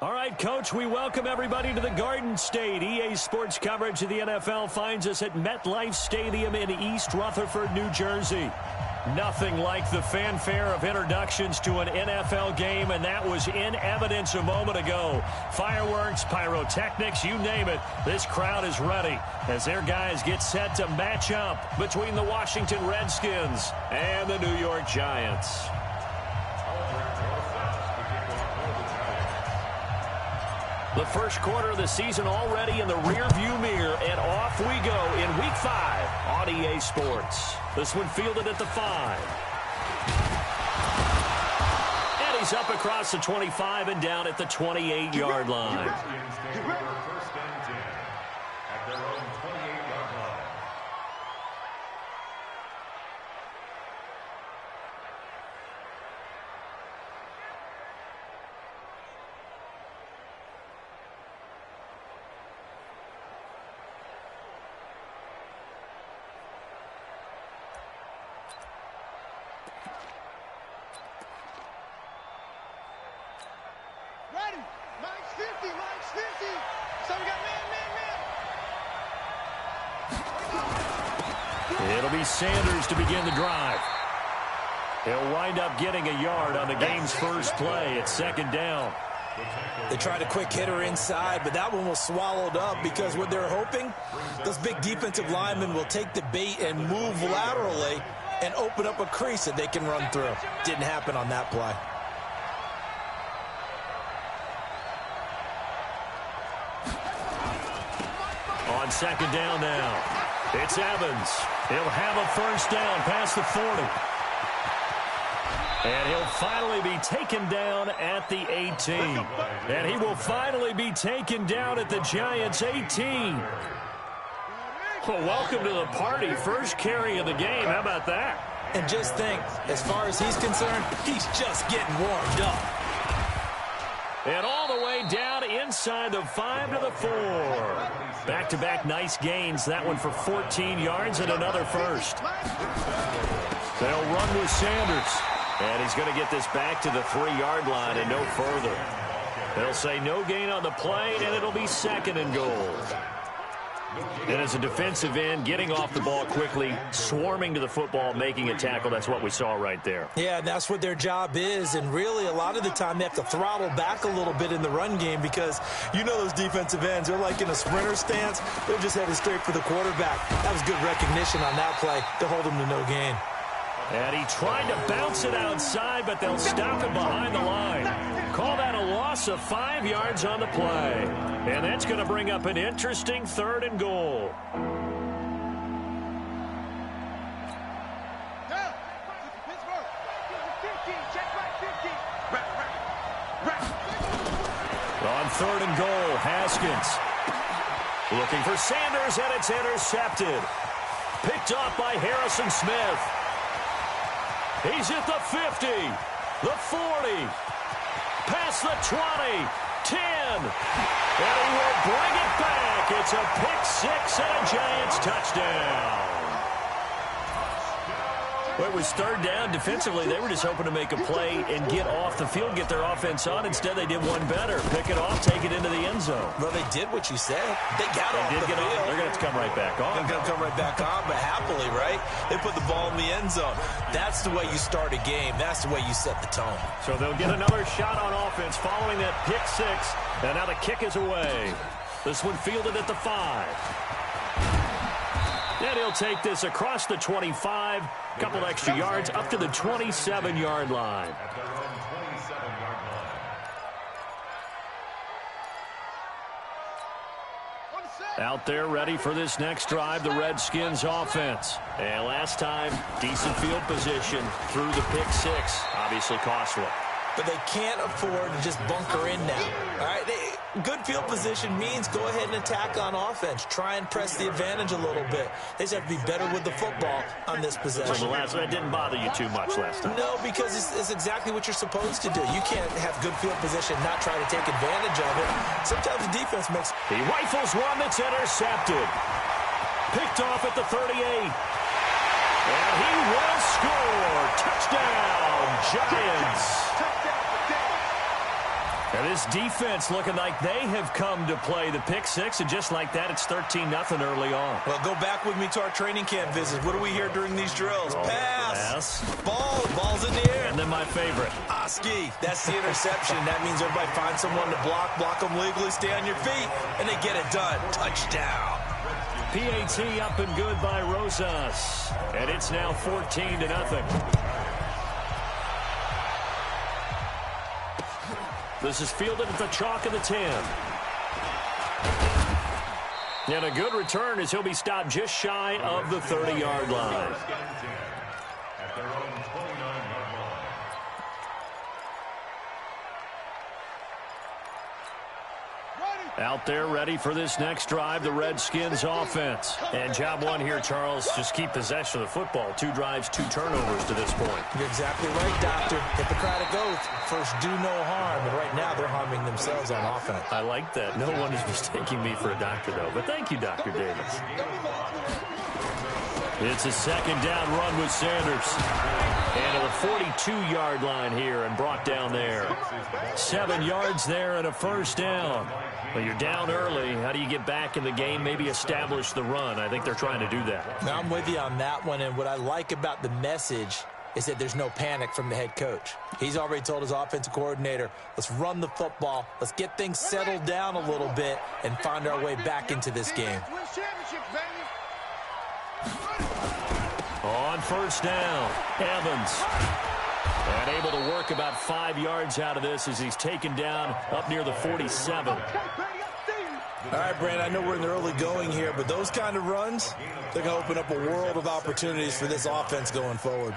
All right, Coach, we welcome everybody to the Garden State. EA Sports coverage of the NFL finds us at MetLife Stadium in East Rutherford, New Jersey. Nothing like the fanfare of introductions to an NFL game, and that was in evidence a moment ago. Fireworks, pyrotechnics, you name it. This crowd is ready as their guys get set to match up between the Washington Redskins and the New York Giants. The first quarter of the season already in the rearview mirror, and off we go in Week 5 on EA Sports. This one fielded at the 5. And he's up across the 25 and down at the 28-yard line. It'll be Sanders to begin the drive. He'll wind up getting a yard on the game's first play at second down. They tried a quick hitter inside, but that one was swallowed up because what they're hoping, those big defensive linemen will take the bait and move laterally and open up a crease that they can run through. Didn't happen on that play. On second down now, it's Evans. He'll have a first down past the 40. And he'll finally be taken down at the 18. And he will finally be taken down at the Giants' 18. Well, welcome to the party. First carry of the game. How about that? And just think, as far as he's concerned, he's just getting warmed up. And all the way down inside the 5 to the 4. Back-to-back nice gains. That one for 14 yards and another first. They'll run with Sanders. And he's going to get this back to the 3-yard line and no further. They'll say no gain on the play, and it'll be second and goal. And as a defensive end, getting off the ball quickly, swarming to the football, making a tackle, that's what we saw right there. Yeah, and that's what their job is. And really, a lot of the time, they have to throttle back a little bit in the run game because you know those defensive ends, they're like in a sprinter stance. They're just headed straight for the quarterback. That was good recognition on that play to hold him to no gain. And he tried to bounce it outside, but they'll stop him behind the line. Call that a loss of 5 yards on the play. And that's going to bring up an interesting third and goal. On third and goal, Haskins. Looking for Sanders, and it's intercepted. Picked off by Harrison Smith. He's at the 50, the 40, past the 20, 10, and he will bring it back. It's a pick six and a Giants touchdown. Well, it was third down. Defensively, they were just hoping to make a play and get off the field, get their offense on. Instead, they did one better. Pick it off, take it into the end zone. Well, they did what you said. They got off the field. They're going to come right back on. They're going to come right back on, but happily, right? They put the ball in the end zone. That's the way you start a game. That's the way you set the tone. So they'll get another shot on offense following that pick six. And now the kick is away. This one fielded at the 5. And he'll take this across the 25, a couple extra yards, up to the 27-yard line. Out there ready for this next drive, the Redskins offense. And last time, decent field position through the pick six. Obviously costly. But they can't afford to just bunker in now. All right, good field position means go ahead and attack on offense. Try and press the advantage a little bit. They just have to be better with the football on this possession. So that didn't bother you too much last time? No, because it's exactly what you're supposed to do. You can't have good field position, not try to take advantage of it. Sometimes the defense makes... He rifles one that's intercepted. Picked off at the 38. And he will score. Touchdown, Giants. And this defense looking like they have come to play. The pick six, and just like that, it's 13-0 early on. Well, go back with me to our training camp visits. What do we hear during these drills? Pass. Ball's in the air. And then my favorite. Oski. That's the interception. That means everybody finds someone to block them legally, stay on your feet, and they get it done. Touchdown. PAT up and good by Rosas. And it's now 14-0. This is fielded at the chalk of the 10. And a good return as he'll be stopped just shy of the 30-yard line. Out there ready for this next drive, the Redskins offense. And job one here, Charles, just keep possession of the football. 2 drives, 2 turnovers to this point. You're exactly right, Doctor. Hippocratic oath. First, do no harm. And right now, they're harming themselves on offense. I like that. No one is mistaking me for a doctor, though. But thank you, Dr. Davis. It's a second down run with Sanders. And to the 42-yard line here and brought down there. 7 yards there and a first down. Well, you're down early. How do you get back in the game, maybe establish the run? I think they're trying to do that. Now, I'm with you on that one, and what I like about the message is that there's no panic from the head coach. He's already told his offensive coordinator, let's run the football, let's get things settled down a little bit and find our way back into this game. On first down, Evans. And able to work about 5 yards out of this as he's taken down up near the 47. All right, Brand, I know we're in the early going here, but those kind of runs, they're going to open up a world of opportunities for this offense going forward.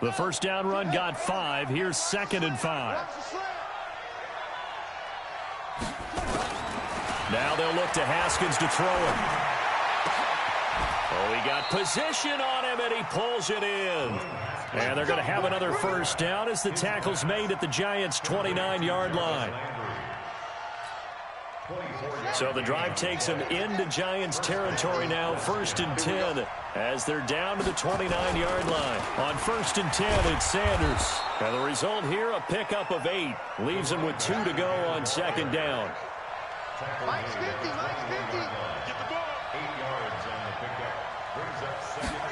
The first down run got 5. Here's 2nd and 5. Now they'll look to Haskins to throw it. Oh, he got position on him, and he pulls it in. And they're going to have another first down as the tackle's made at the Giants' 29-yard line. So the drive takes them into Giants territory now, 1st and 10, as they're down to the 29-yard line. On 1st and 10, it's Sanders. And the result here, a pickup of 8. Leaves them with 2 to go on 2nd down. Mike's 50, Mike's 50. Get the ball. 8 yards on the pickup. Brings up 2nd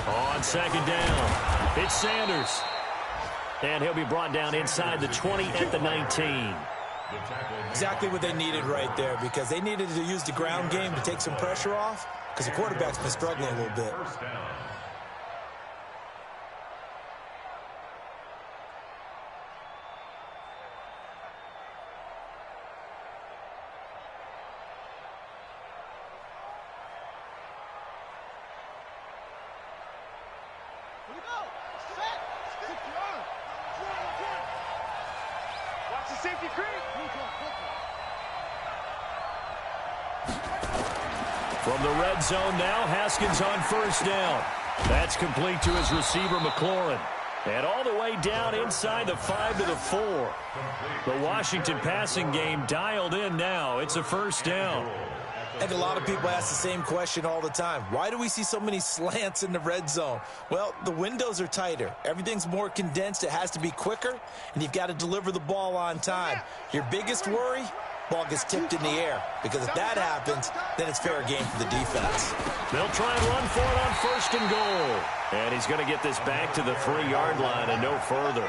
down. On 2nd down, it's Sanders. And he'll be brought down inside the 20 at the 19. Exactly what they needed right there, because they needed to use the ground game to take some pressure off, because the quarterback's been struggling a little bit. From the red zone now, Haskins on first down. That's complete to his receiver, McLaurin. And all the way down inside the 5 to the 4. The Washington passing game dialed in now. It's a first down. And a lot of people ask the same question all the time. Why do we see so many slants in the red zone? Well, the windows are tighter. Everything's more condensed. It has to be quicker, and you've got to deliver the ball on time. Your biggest worry? Ball gets tipped in the air, because if that happens, then it's fair game for the defense. They'll try and run for it on 1st and goal. And he's going to get this back to the 3-yard line and no further.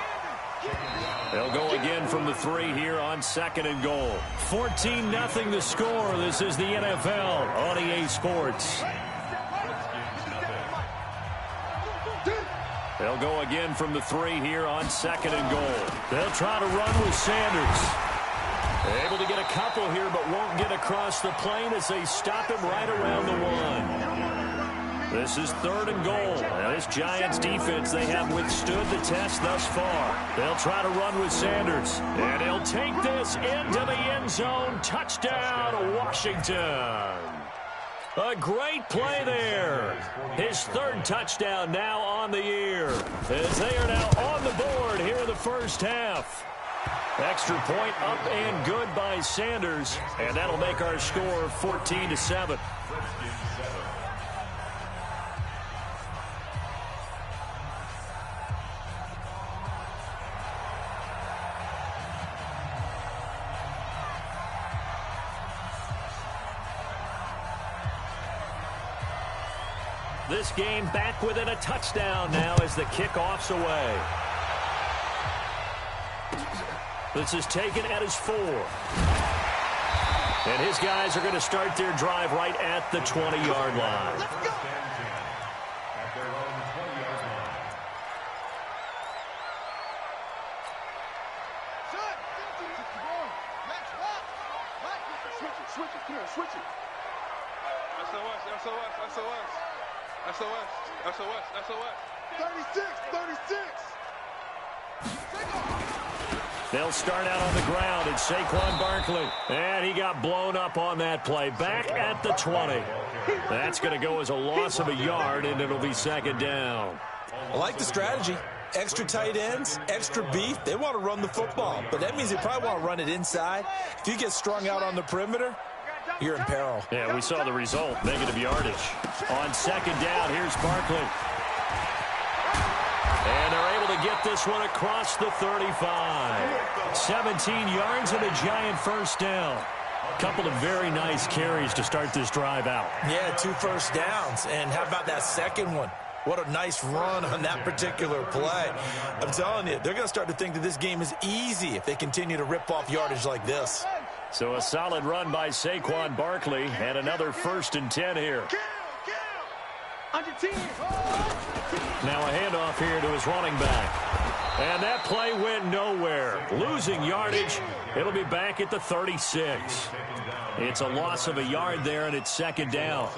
They'll go again from the 3 here on 2nd and goal. 14-0 the score. This is the NFL on EA Sports. They'll go again from the 3 here on 2nd and goal. They'll try to run with Sanders. Able to get a couple here, but won't get across the plane as they stop him right around the 1. This is 3rd and goal. Now this Giants defense, they have withstood the test thus far. They'll try to run with Sanders. And he'll take this into the end zone. Touchdown, Washington. A great play there. His 3rd touchdown now on the year, as they are now on the board here in the first half. Extra point up and good by Sanders, and that'll make our score 14-7. this game back within a touchdown now as the kickoff's away. This is taken at his 4. And his guys are going to start their drive right at the 20-yard line. Let's go. Switch it, come here, switch it. SOS, SOS, SOS. SOS, SOS, SOS. 36. They'll start out on the ground. It's Saquon Barkley. And he got blown up on that play. Back at the 20. That's going to go as a loss of a yard, and it'll be second down. I like the strategy. Extra tight ends, extra beef. They want to run the football, but that means they probably want to run it inside. If you get strung out on the perimeter, you're in peril. Yeah, we saw the result, negative yardage. On second down, here's Barkley. And they're able to get this one across the 35. 17 yards and a giant first down. Couple of very nice carries to start this drive out. Yeah, 2 first downs. And how about that second one? What a nice run on that particular play. I'm telling you, they're going to start to think that this game is easy if they continue to rip off yardage like this. So a solid run by Saquon Barkley and another 1st and 10 here. Under 10. Now a handoff here to his running back. And that play went nowhere. Losing yardage. It'll be back at the 36. It's a loss of a yard there, and it's second down.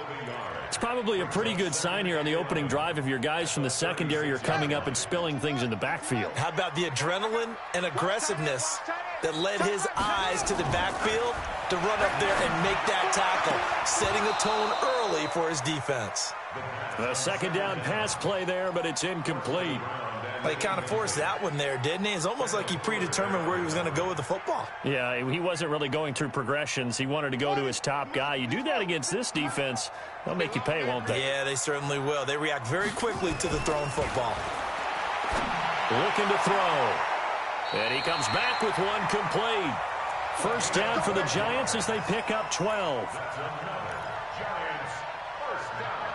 It's probably a pretty good sign here on the opening drive if your guys from the secondary are coming up and spilling things in the backfield. How about the adrenaline and aggressiveness that led his eyes to the backfield to run up there and make that tackle, setting a tone early for his defense. A second down pass play there, but it's incomplete. He kind of forced that one there, didn't he? It's almost like he predetermined where he was going to go with the football. Yeah, he wasn't really going through progressions. He wanted to go to his top guy. You do that against this defense, they'll make you pay, won't they? Yeah, they certainly will. They react very quickly to the thrown football. Looking to throw. And he comes back with one complete. First down for the Giants as they pick up 12. Giants, first down.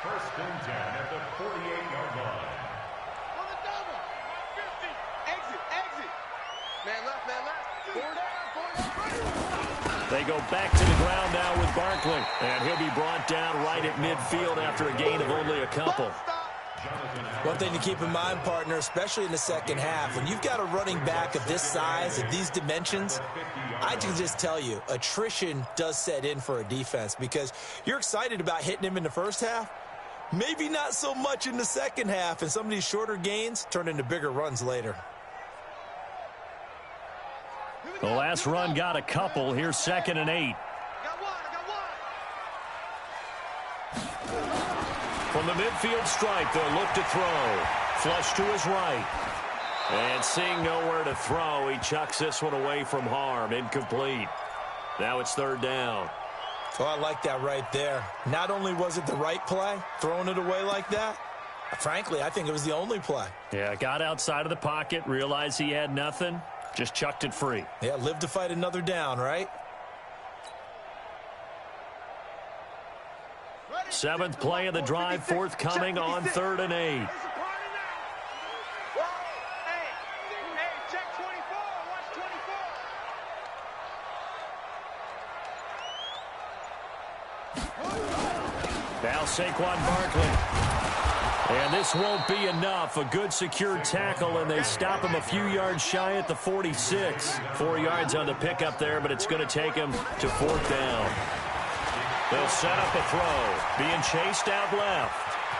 1st and 10 at the 48-yard line. On the double. 50. Exit. Man left. 4 down. They go back to the ground now with Barkley. And he'll be brought down right at midfield after a gain of only a couple. One thing to keep in mind, partner, especially in the second half, when you've got a running back of this size, of these dimensions, I can just tell you, attrition does set in for a defense because you're excited about hitting him in the first half. Maybe not so much in the second half, and some of these shorter gains turn into bigger runs later. The last run got a couple. Here's 2nd and 8. From the midfield stripe, they'll look to throw. Flush to his right. And seeing nowhere to throw, he chucks this one away from harm. Incomplete. Now it's 3rd down. Oh, I like that right there. Not only was it the right play, throwing it away like that, frankly, I think it was the only play. Yeah, got outside of the pocket, realized he had nothing, just chucked it free. Yeah, live to fight another down, right? 7th play of the drive, forthcoming on 3rd and 8. Hey, check 24. Watch 24. Now Saquon Barkley. And this won't be enough. A good secure tackle, and they stop him a few yards shy at the 46. 4 yards on the pickup there, but it's going to take him to 4th down. They'll set up a throw. Being chased out left.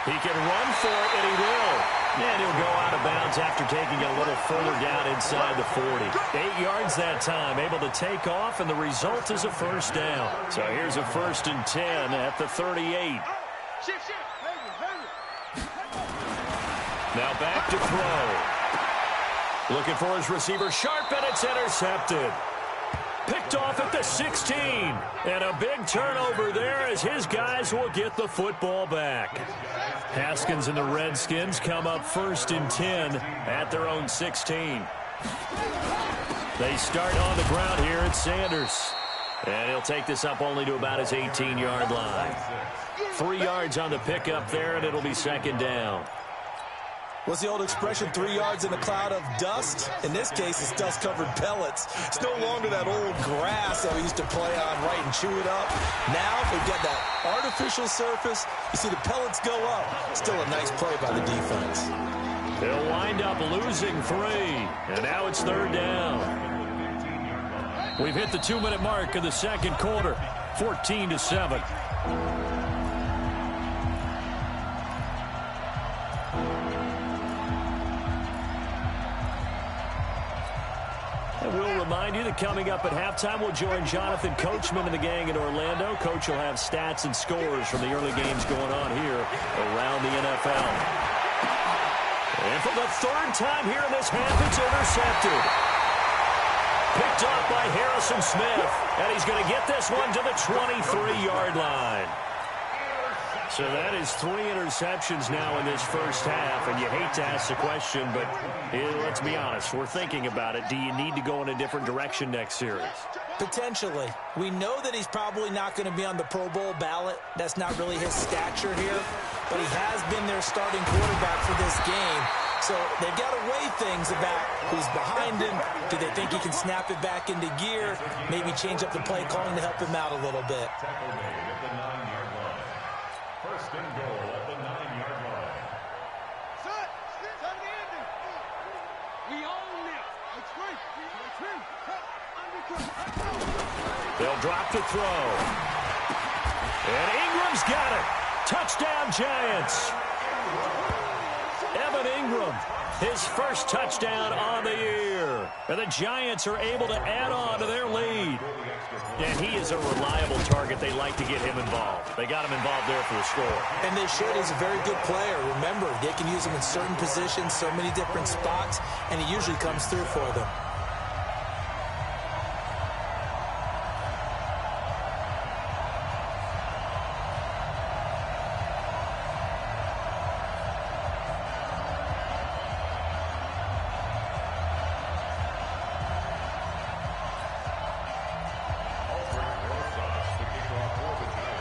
He can run for it, and he will. And he'll go out of bounds after taking it a little further down inside the 40. 8 yards that time, able to take off, and the result is a first down. So here's a 1st and 10 at the 38. Shift. Now back to throw. Looking for his receiver, Sharp, and it's intercepted. Picked off at the 16. And a big turnover there as his guys will get the football back. Haskins and the Redskins come up 1st and 10 at their own 16. They start on the ground here at Sanders. And he'll take this up only to about his 18-yard line. 3 yards on the pickup there, and it'll be second down. What's the old expression, 3 yards in a cloud of dust? In this case, it's dust-covered pellets. It's no longer that old grass that we used to play on, right, and chew it up. Now, we've got that artificial surface. You see the pellets go up. Still a nice play by the defense. They'll wind up losing 3, and now it's third down. We've hit the 2-minute mark of the second quarter, 14-7. We'll remind you that coming up at halftime, we'll join Jonathan Coachman and the gang in Orlando. Coach will have stats and scores from the early games going on here around the NFL. And for the third time here in this half, it's intercepted. Picked off by Harrison Smith, and he's going to get this one to the 23-yard line. So that is 3 interceptions now in this first half, and you hate to ask the question, but let's be honest, we're thinking about it. Do you need to go in a different direction next series? Potentially. We know that he's probably not going to be on the Pro Bowl ballot. That's not really his stature here, but he has been their starting quarterback for this game. So they've got to weigh things about who's behind him. Do they think he can snap it back into gear? Maybe change up the play calling to help him out a little bit. First and goal at the 9-yard line. We own it. They'll drop the throw. And Ingram's got it. Touchdown, Giants. Evan Ingram, his first touchdown on the year. And the Giants are able to add on to their lead. And he is a reliable target. They like to get him involved. They got him involved there for the score. And they should. He's a very good player. Remember, they can use him in certain positions, so many different spots, and he usually comes through for them.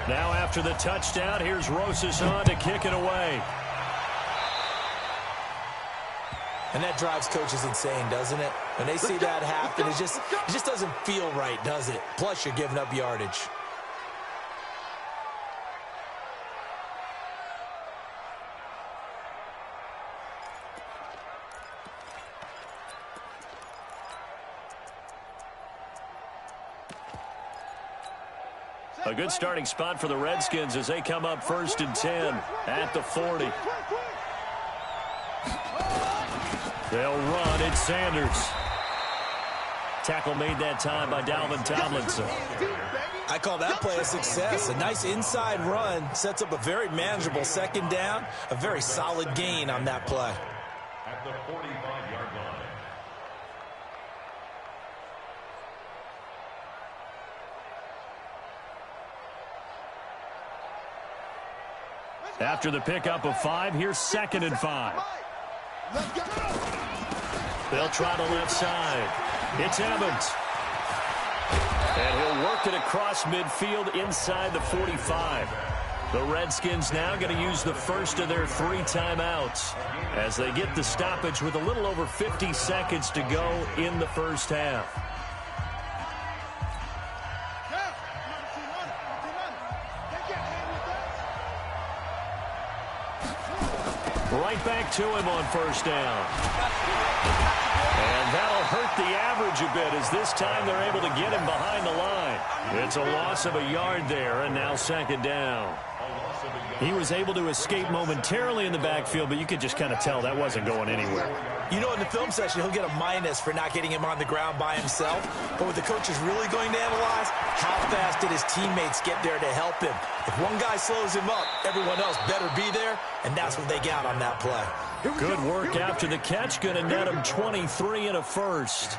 Now after the touchdown, here's Rosas on to kick it away. And that drives coaches insane, doesn't it? When they see that happen, it just doesn't feel right, does it? Plus, you're giving up yardage. A good starting spot for the Redskins as they come up 1st and 10 at the 40. They'll run. It's Sanders. Tackle made that time by Dalvin Tomlinson. I call that play a success. A nice inside run sets up a very manageable second down. A very solid gain on that play. At the 45-yard line. After the pickup of 5, here's 2nd and 5. They'll try the left side. It's Evans. And he'll work it across midfield inside the 45. The Redskins now going to use the first of their 3 timeouts as they get the stoppage with a little over 50 seconds to go in the first half. Right back to him on 1st down. And that'll hurt the average a bit as this time they're able to get him behind the line. It's a loss of a yard there, and now 2nd down. He was able to escape momentarily in the backfield, but you could just kind of tell that wasn't going anywhere. You know, in the film session, he'll get a minus for not getting him on the ground by himself. But what the coach is really going to analyze, how fast did his teammates get there to help him? If one guy slows him up, everyone else better be there, and that's what they got on that play. Good work after the catch. Going to net him 23 and a first.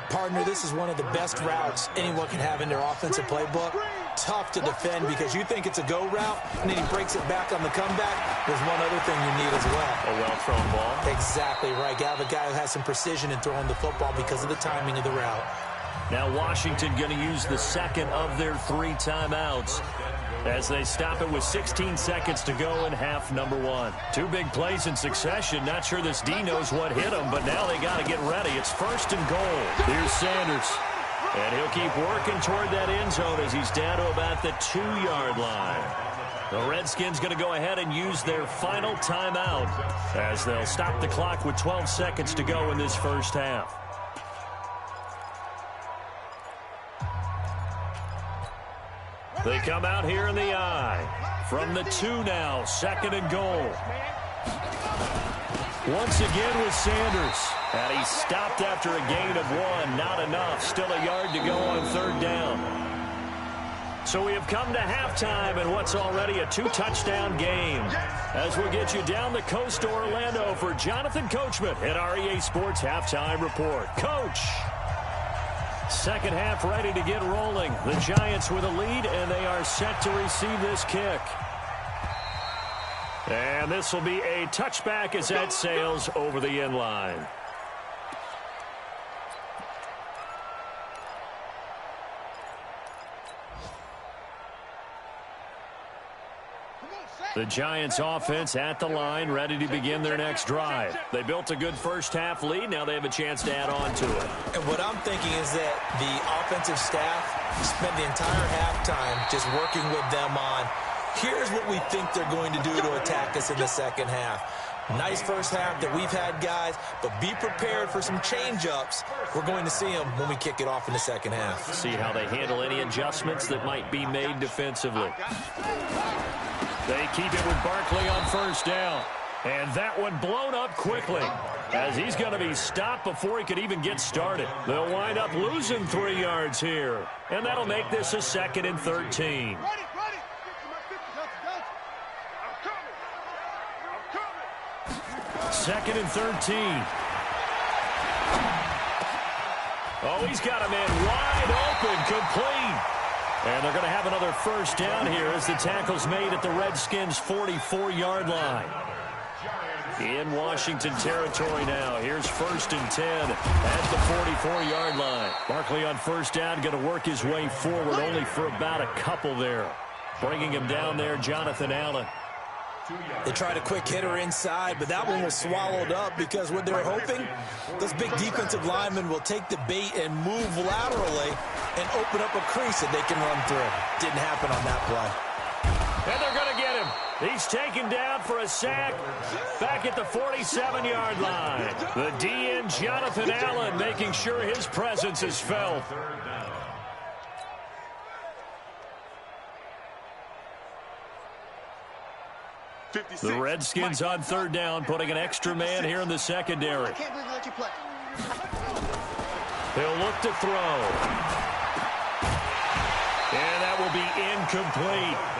Partner, this is one of the best routes anyone can have in their offensive playbook. Tough to defend because you think it's a go route, and then he breaks it back on the comeback. There's one other thing you need as well. A well-thrown ball. Exactly right. You have a guy who has some precision in throwing the football because of the timing of the route. Now Washington going to use the 2nd of their 3 timeouts as they stop it with 16 seconds to go in half number one. Two big plays in succession. Not sure this D knows what hit him, but now they got to get ready. It's first and goal. Here's Sanders. And he'll keep working toward that end zone as he's down to about the 2-yard line. The Redskins going to go ahead and use their final timeout as they'll stop the clock with 12 seconds to go in this first half. They come out here in the I. From the 2 now, second and goal. Once again with Sanders. And he stopped after a gain of 1. Not enough. Still a yard to go on third down. So we have come to halftime in what's already a 2-touchdown game. As we'll get you down the coast to Orlando for Jonathan Coachman at our EA Sports Halftime Report. Coach! Second half ready to get rolling. The Giants with a lead, and they are set to receive this kick. And this will be a touchback as that sails over the end line. The Giants offense at the line, ready to begin their next drive. They built a good first half lead. Now they have a chance to add on to it. And what I'm thinking is that the offensive staff spent the entire halftime just working with them on, here's what we think they're going to do to attack us in the second half. Nice first half that we've had, guys, but be prepared for some change-ups. We're going to see them when we kick it off in the second half. See how they handle any adjustments that might be made defensively. They keep it with Barkley on first down. And that one blown up quickly as he's going to be stopped before he could even get started. They'll wind up losing 3 yards here. And that'll make this a 2nd and 13. Second and 13. Oh, he's got a man wide open, complete. And they're going to have another first down here as the tackle's made at the Redskins' 44-yard line. In Washington territory now. Here's 1st and 10 at the 44-yard line. Barkley on first down, going to work his way forward only for about a couple there. Bringing him down there, Jonathan Allen. They tried a quick hitter inside, but that one was swallowed up because what they're hoping, those big defensive linemen will take the bait and move laterally and open up a crease that they can run through. Didn't happen on that play. And they're going to get him. He's taken down for a sack back at the 47-yard line. The DN, Jonathan Allen, making sure his presence is felt. The Redskins on third down, putting an extra man here in the secondary. They'll look to throw. And that will be incomplete.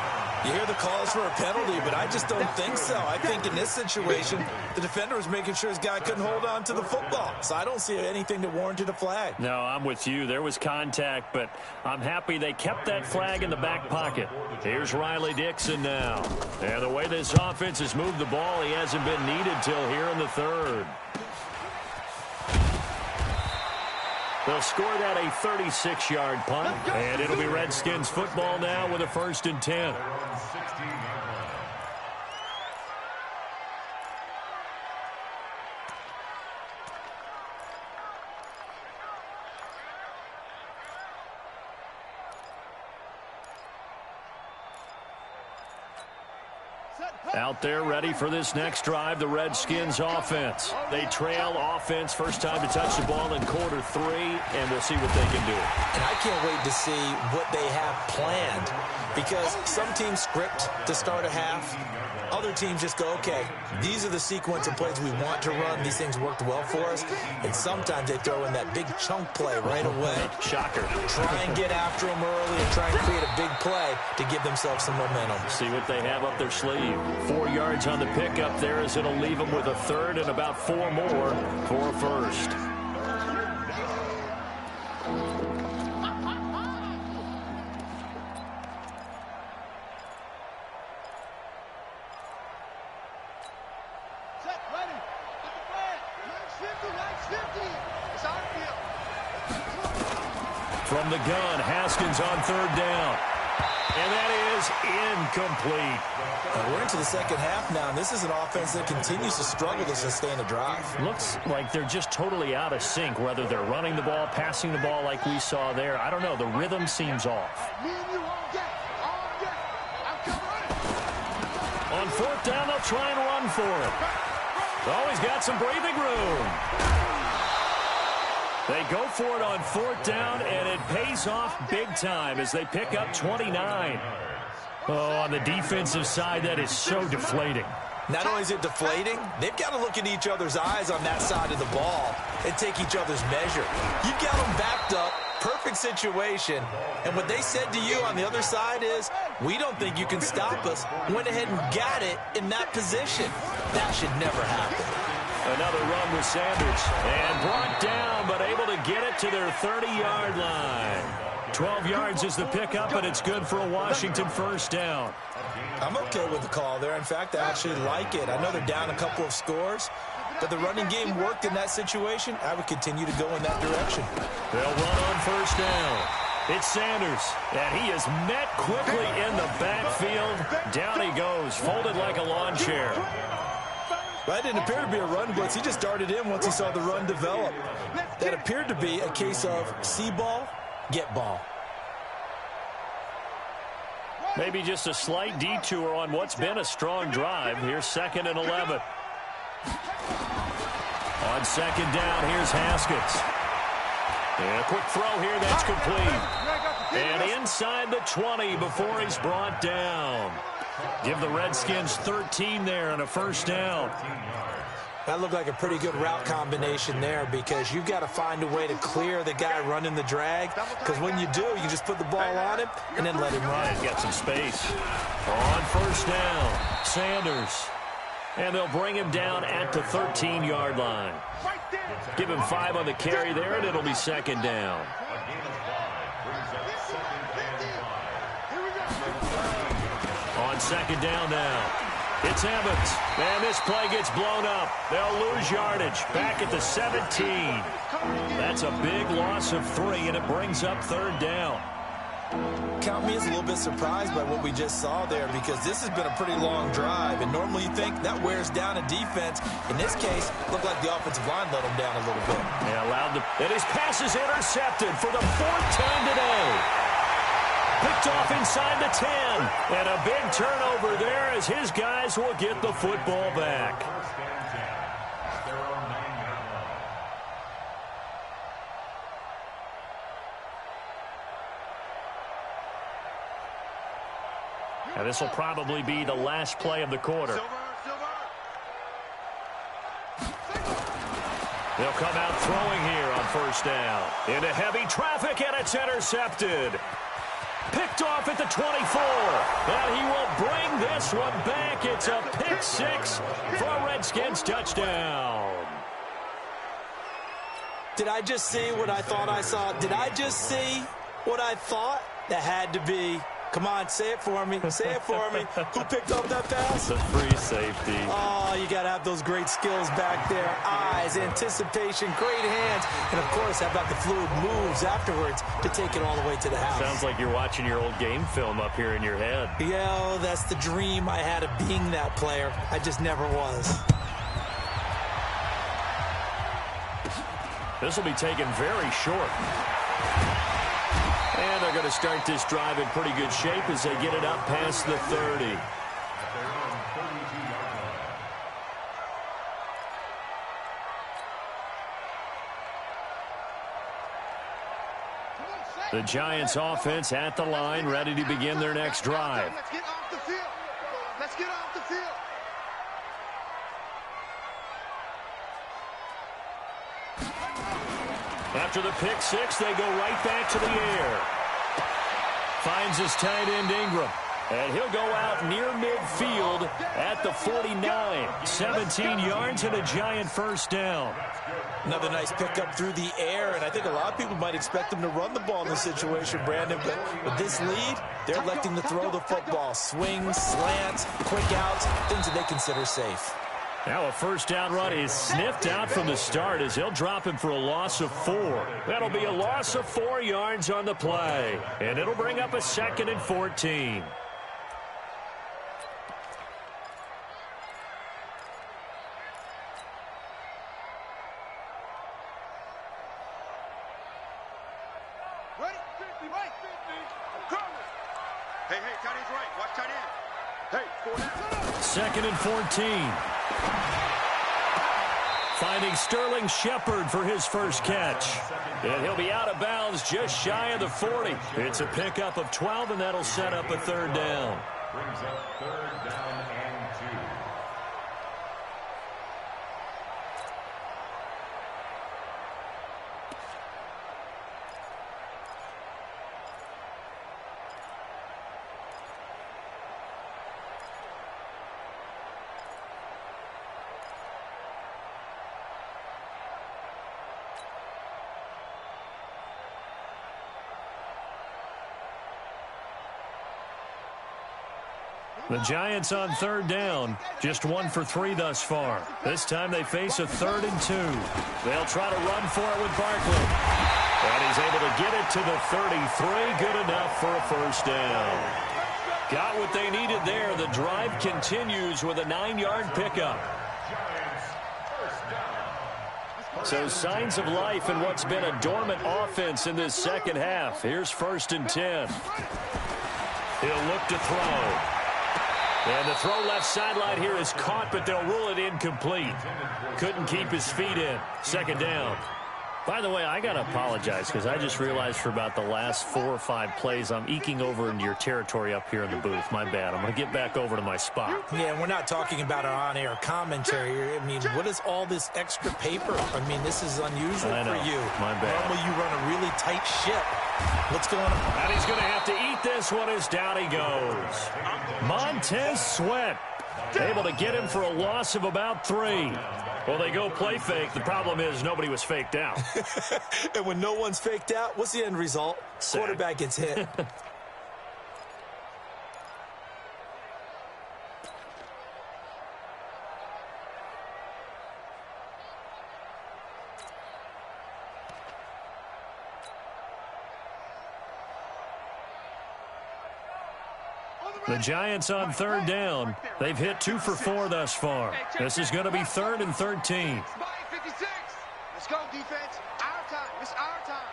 You hear the calls for a penalty, but I just don't think so. I think in this situation, the defender was making sure his guy couldn't hold on to the football. So I don't see anything that warranted a flag. No, I'm with you. There was contact, but I'm happy they kept that flag in the back pocket. Here's Riley Dixon now. And the way this offense has moved the ball, he hasn't been needed till here in the third. They'll score that a 36-yard punt, and it'll be Redskins football now with a 1st and 10. Out there ready for this next drive, the Redskins offense. They trail offense, first time to touch the ball in quarter 3, and we'll see what they can do. And I can't wait to see what they have planned, because some teams script to start a half. Other teams just go, okay, these are the sequence of plays we want to run. These things worked well for us. And sometimes they throw in that big chunk play right away. Shocker. Try and get after them early and try and create a big play to give themselves some momentum. See what they have up their sleeve. 4 yards on the pickup there as it'll leave them with a third and about 4 more for a first. From the gun, Haskins on third down. And that is incomplete. We're into the second half now, and this is an offense that continues to struggle to sustain a drive. Looks like they're just totally out of sync, whether they're running the ball, passing the ball like we saw there. I don't know. The rhythm seems off. On fourth down, they'll try and run for it. Oh, he's got some breathing room. They go for it on fourth down, and it pays off big time as they pick up 29. Oh, on the defensive side, that is so deflating. Not only is it deflating, they've got to look in each other's eyes on that side of the ball and take each other's measure. You've got them backed up, perfect situation, and what they said to you on the other side is, we don't think you can stop us. Went ahead and got it in that position. That should never happen. Another run with Sanders, and brought down, but able to get it to their 30-yard line. 12 yards is the pickup, and it's good for a Washington first down. I'm okay with the call there. In fact, I actually like it. I know they're down a couple of scores, but the running game worked in that situation. I would continue to go in that direction. They'll run on first down. It's Sanders, and he is met quickly in the backfield. Down he goes, folded like a lawn chair. That didn't appear to be a run blitz. He just darted in once he saw the run develop. That appeared to be a case of see ball, get ball. Maybe just a slight detour on what's been a strong drive. Here's 2nd and 11. On second down, here's Haskins. And a quick throw here, that's complete. And inside the 20 before he's brought down. Give the Redskins 13 there and a first down. That looked like a pretty good route combination there because you've got to find a way to clear the guy running the drag, because when you do, you just put the ball on him and then let him run. He's got some space. On first down, Sanders. And they'll bring him down at the 13-yard line. Give him 5 on the carry there, and it'll be second down. On second down now, it's Evans. And this play gets blown up. They'll lose yardage back at the 17. That's a big loss of 3, and it brings up third down. Count me as a little bit surprised by what we just saw there, because this has been a pretty long drive, and normally you think that wears down a defense. In this case, looked like the offensive line let him down a little bit. Yeah, and his pass is intercepted for the 4th time today. Picked off inside the 10. And a big turnover there as his guys will get the football back. And this will probably be the last play of the quarter. They'll come out throwing here on first down. Into heavy traffic, and it's intercepted. Picked off at the 24. And he will bring this one back. It's a pick 6 for a Redskins touchdown. Did I just see what I thought I saw? Did I just see what I thought? That had to be. Come on, say it for me. Say it for me. Who picked up that pass? The free safety. Oh, you got to have those great skills back there. Eyes, anticipation, great hands. And, of course, how about the fluid moves afterwards to take it all the way to the house? Sounds like you're watching your old game film up here in your head. Yeah, that's the dream I had of being that player. I just never was. This will be taken very short. And they're going to start this drive in pretty good shape as they get it up past the 30. The Giants offense at the line, ready to begin their next drive. Let's get off the field. Let's get off the field. After the pick 6, they go right back to the air. Finds his tight end Ingram. And he'll go out near midfield at the 49. 17 yards and a Giant first down. Another nice pickup through the air, and I think a lot of people might expect them to run the ball in this situation, Brandon, but with this lead, they're electing to throw the football. Swings, slants, quick outs, things that they consider safe. Now a first down run is sniffed out from the start as he'll drop him for a loss of 4. That'll be a loss of 4 yards on the play. And it'll bring up a 2nd and 14. Hey, tight end's right. Watch tight end. Hey, 4 down. 2nd and 14. Finding Sterling Shepard for his first catch. And he'll be out of bounds just shy of the 40. It's a pickup of 12, and that'll set up a 3rd down. Brings up 3rd down and 2. The Giants on 3rd down. Just 1 for 3 thus far. This time they face a 3rd and 2. They'll try to run for it with Barkley. And he's able to get it to the 33. Good enough for a first down. Got what they needed there. The drive continues with a 9-yard pickup. So signs of life in what's been a dormant offense in this second half. Here's 1st and 10. He'll look to throw. And the throw left sideline here is caught, but they'll rule it incomplete. Couldn't keep his feet in. 2nd down. By the way, I got to apologize because I just realized for about the last 4 or 5 plays, I'm eking over into your territory up here in the booth. My bad. I'm going to get back over to my spot. Yeah, we're not talking about our on-air commentary here. I mean, what is all this extra paper? I mean, this is unusual for you. My bad. Normally you run a really tight ship. What's going on? And he's going to have to eat this one as down he goes. Montez Sweat able to get him for a loss of about 3. Well, they go play fake. The problem is nobody was faked out. And when no one's faked out, what's the end result? Sack. Quarterback gets hit. The Giants on 3rd down. They've hit 2 for 4 thus far. This is going to be 3rd and 13. Let's go, defense. Our time. It's our time.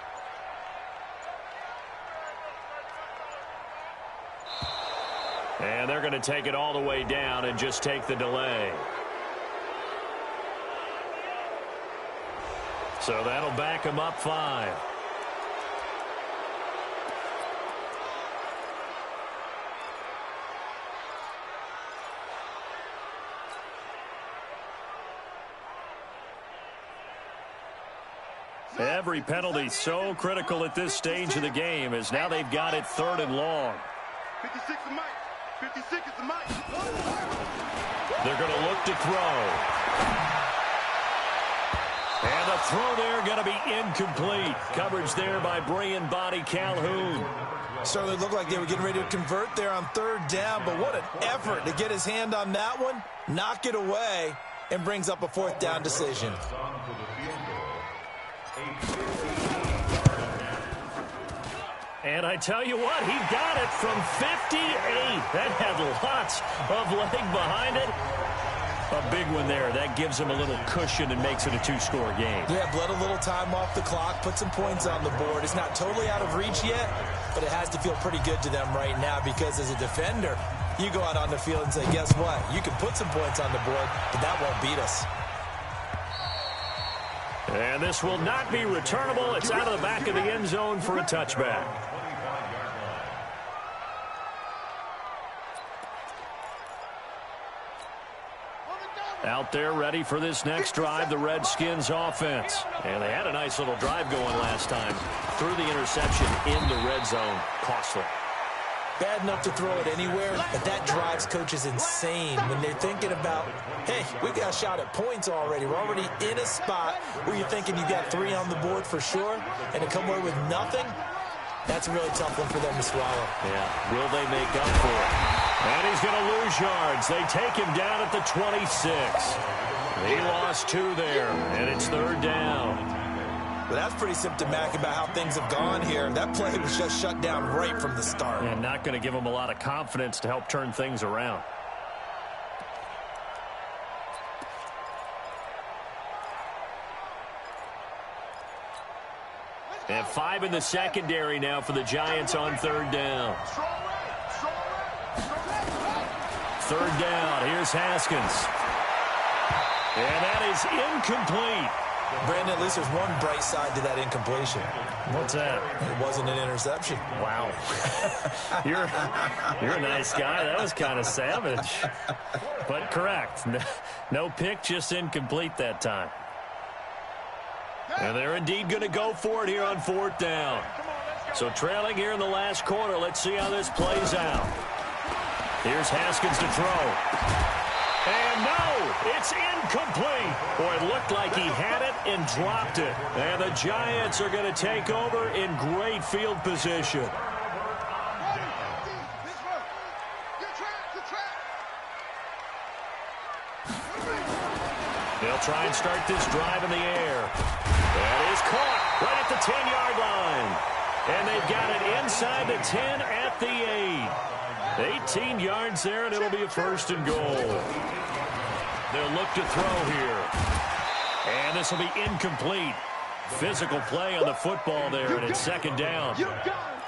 And they're going to take it all the way down and just take the delay. So that'll back them up 5. Every penalty so critical at this stage of the game as now they've got it 3rd and long. 56 is Mike. 56 is the Mike. They're going to look to throw. And the throw there going to be incomplete. Coverage there by Brian Body Calhoun. Certainly looked like they were getting ready to convert there on 3rd down, but what an effort to get his hand on that one, knock it away, and brings up a 4th down decision. And I tell you what, he got it from 58. That had lots of leg behind it. A big one there. That gives him a little cushion and makes it a 2-score game. Yeah, bled a little time off the clock, put some points on the board. It's not totally out of reach yet, but it has to feel pretty good to them right now because as a defender, you go out on the field and say, guess what? You can put some points on the board, but that won't beat us. And this will not be returnable. It's out of the back of the end zone for a touchback. Out there ready for this next drive, the Redskins offense. And they had a nice little drive going last time. Threw the interception in the red zone. Costly. Bad enough to throw it anywhere, but that drives coaches insane when they're thinking about, hey, we got a shot at points already. We're already in a spot where you're thinking you got 3 on the board for sure, and to come away with nothing, that's a really tough one for them to swallow. Yeah, will they make up for it? And he's going to lose yards. They take him down at the 26. He lost 2 there, and it's 3rd down. But that's pretty symptomatic about how things have gone here. That play was just shut down right from the start. And not going to give him a lot of confidence to help turn things around. And 5 in the secondary now for the Giants on 3rd down. 3rd down. Here's Haskins. And that is incomplete. Brandon, at least there's one bright side to that incompletion. What's that? It wasn't an interception. Wow. You're a nice guy. That was kind of savage. But correct. No pick, just incomplete that time. And they're indeed going to go for it here on 4th down. So trailing here in the last quarter. Let's see how this plays out. Here's Haskins to throw. And no, it's incomplete. Boy, it looked like he had it and dropped it. And the Giants are going to take over in great field position. They'll try and start this drive in the air. That is caught right at the 10-yard line. And they've got it inside the 10 at the 8. 18 yards there, and it'll be a 1st and goal. They'll look to throw here. And this will be incomplete. Physical play on the football there, and it's 2nd down.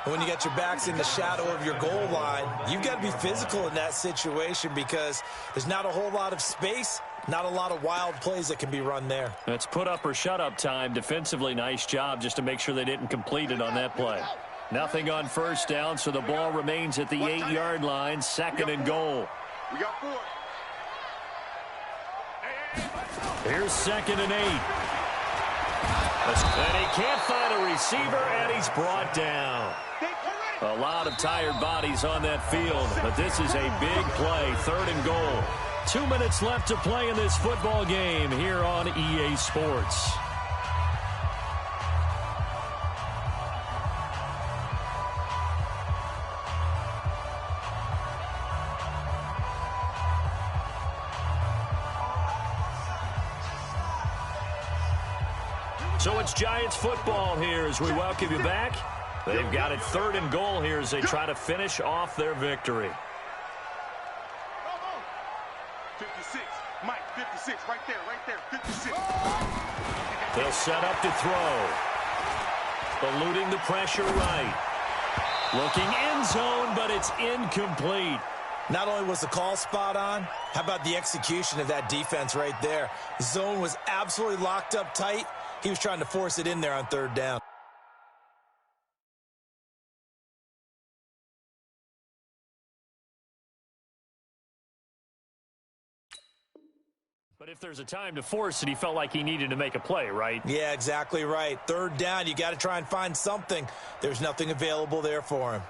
When you got your backs in the shadow of your goal line, you've got to be physical in that situation because there's not a whole lot of space, not a lot of wild plays that can be run there. It's put up or shut up time. Defensively, nice job just to make sure they didn't complete it on that play. Nothing on 1st down, so the ball remains at the 8-yard line, 2nd and goal. We got 4. Here's 2nd and 8. And he can't find a receiver, and he's brought down. A lot of tired bodies on that field, but this is a big play, 3rd and goal. 2 minutes left to play in this football game here on EA Sports. So it's Giants football here as we welcome you back. They've got it 3rd and goal here as they try to finish off their victory. 56. Mike, 56. Right there. 56. They'll set up to throw. Eluding the pressure right. Looking end zone, but it's incomplete. Not only was the call spot on, how about the execution of that defense right there? The zone was absolutely locked up tight. He was trying to force it in there on 3rd down. But if there's a time to force it, he felt like he needed to make a play, right? Yeah, exactly right. 3rd down, you got to try and find something. There's nothing available there for him.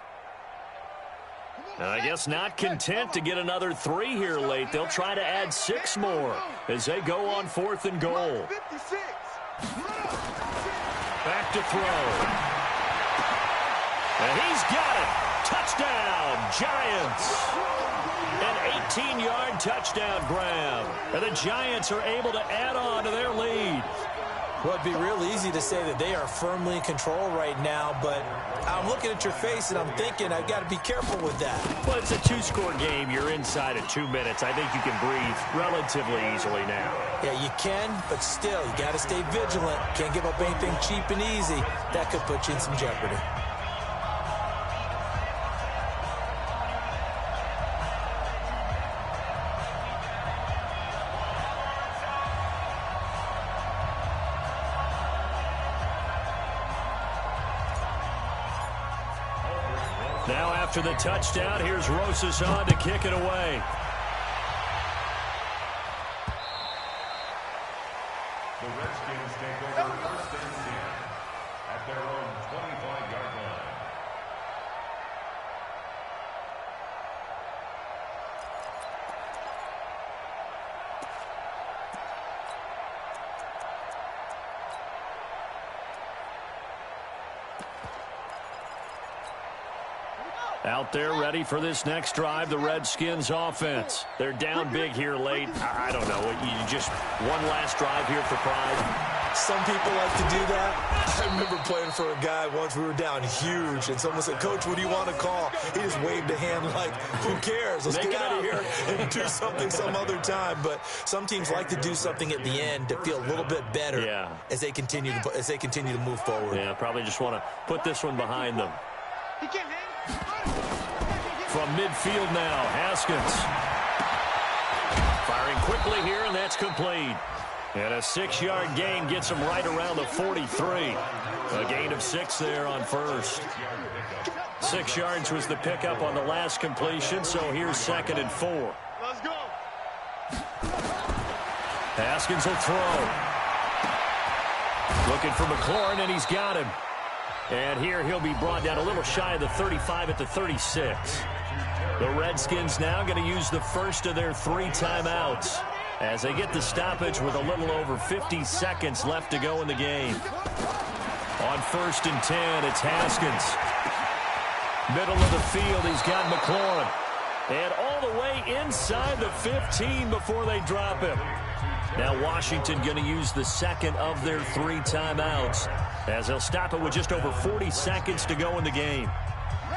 And I guess not content to get another 3 here late. They'll try to add 6 more as they go on 4th and goal. 56. Back to throw. And he's got it. Touchdown, Giants. An 18-yard touchdown grab. And the Giants are able to add on to their lead. Well, it'd be real easy to say that they are firmly in control right now, but I'm looking at your face and I'm thinking I've got to be careful with that. Well, it's a 2-score game. You're inside of 2 minutes. I think you can breathe relatively easily now. Yeah, you can, but still, you got to stay vigilant. Can't give up anything cheap and easy. That could put you in some jeopardy. Now after the touchdown, here's Rosas on to kick it away. The Redskins take over 1st and 10 at their own 25-yard line. Out there ready for this next drive, the Redskins offense. They're down big here late. I don't know. You just one last drive here for pride. Some people like to do that. I remember playing for a guy once. We were down huge, and someone said, "Coach, what do you want to call?" He just waved a hand like, "Who cares? Let's get out of here and do something some other time." But some teams like to do something at the end to feel a little bit better as they continue to move forward. Yeah, probably just want to put this one behind them. From midfield now, Haskins. Firing quickly here, and that's complete. And a 6-yard gain gets him right around the 43. A gain of 6 there on first. 6 yards was the pickup on the last completion, so here's 2nd and 4. Let's go. Haskins will throw. Looking for McLaurin, and he's got him. And here he'll be brought down a little shy of the 35 at the 36. The Redskins now going to use the first of their 3 timeouts as they get the stoppage with a little over 50 seconds left to go in the game. On 1st and 10, it's Haskins. Middle of the field, he's got McLaurin. And all the way inside the 15 before they drop him. Now Washington going to use the second of their 3 timeouts as they'll stop it with just over 40 seconds to go in the game.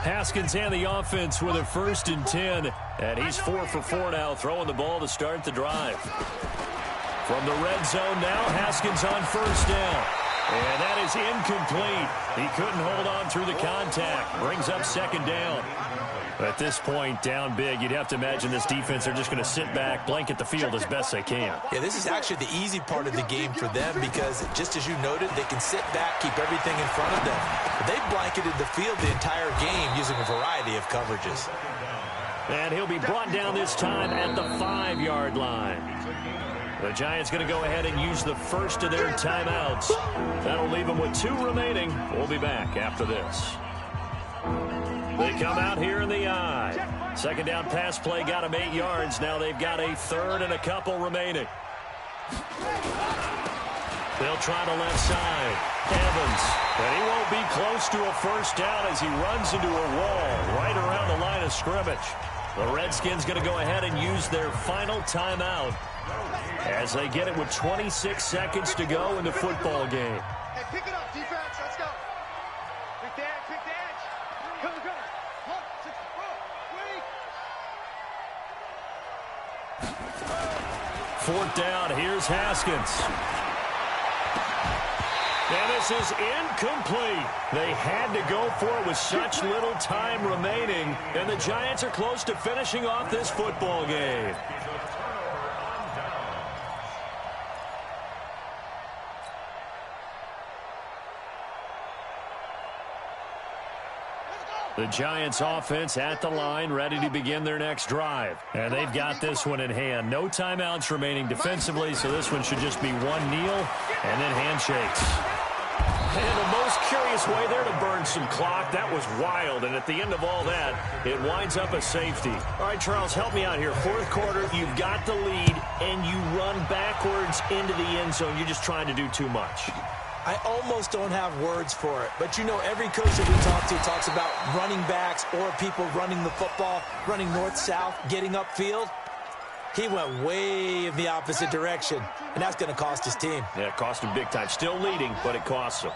Haskins and the offense with a 1st and 10, and he's 4 for 4 now, throwing the ball to start the drive. From the red zone now, Haskins on 1st down, and that is incomplete. He couldn't hold on through the contact. Brings up 2nd down. At this point, down big, you'd have to imagine this defense are just going to sit back, blanket the field as best they can. Yeah, this is actually the easy part of the game for them because, just as you noted, they can sit back, keep everything in front of them. But they've blanketed the field the entire game using a variety of coverages. And he'll be brought down this time at the 5-yard line. The Giants going to go ahead and use the first of their timeouts. That'll leave them with 2 remaining. We'll be back after this. They come out here in the I. 2nd down pass play got them 8 yards. Now they've got a 3rd and a couple remaining. They'll try the left side. Evans. And he won't be close to a 1st down as he runs into a wall right around the line of scrimmage. The Redskins going to go ahead and use their final timeout as they get it with 26 seconds to go in the football game. Hey, pick it up, defense. Let's go. Pick the edge, pick the edge. Come. 4th down, here's Haskins. And this is incomplete. They had to go for it with such little time remaining, and the Giants are close to finishing off this football game. The Giants offense at the line, ready to begin their next drive. And they've got this one in hand. No timeouts remaining defensively, so this one should just be one kneel and then handshakes. And the most curious way there to burn some clock. That was wild, and at the end of all that, it winds up a safety. All right, Charles, help me out here. 4th quarter, you've got the lead, and you run backwards into the end zone. You're just trying to do too much. I almost don't have words for it, but you know every coach that we talk to talks about running backs or people running the football, running north-south, getting upfield. He went way in the opposite direction, and that's going to cost his team. Yeah, it cost him big time. Still leading, but it costs him.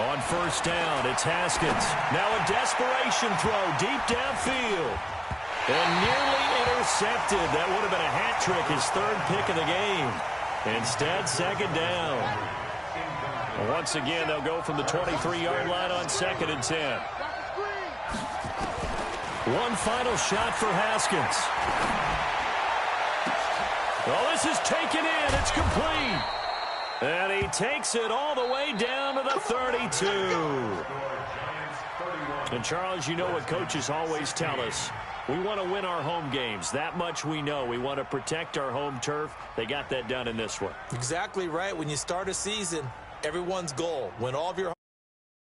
On 1st down, it's Haskins. Now a desperation throw deep downfield. And nearly intercepted. That would have been a hat trick, his 3rd pick of the game. Instead, 2nd down. Once again, they'll go from the 23-yard line on 2nd and 10. One final shot for Haskins. Well, this is taken in. It's complete. And he takes it all the way down to the 32. And, Charles, you know what coaches always tell us. We want to win our home games. That much we know. We want to protect our home turf. They got that done in this one. Exactly right. When you start a season, everyone's goal, win all of your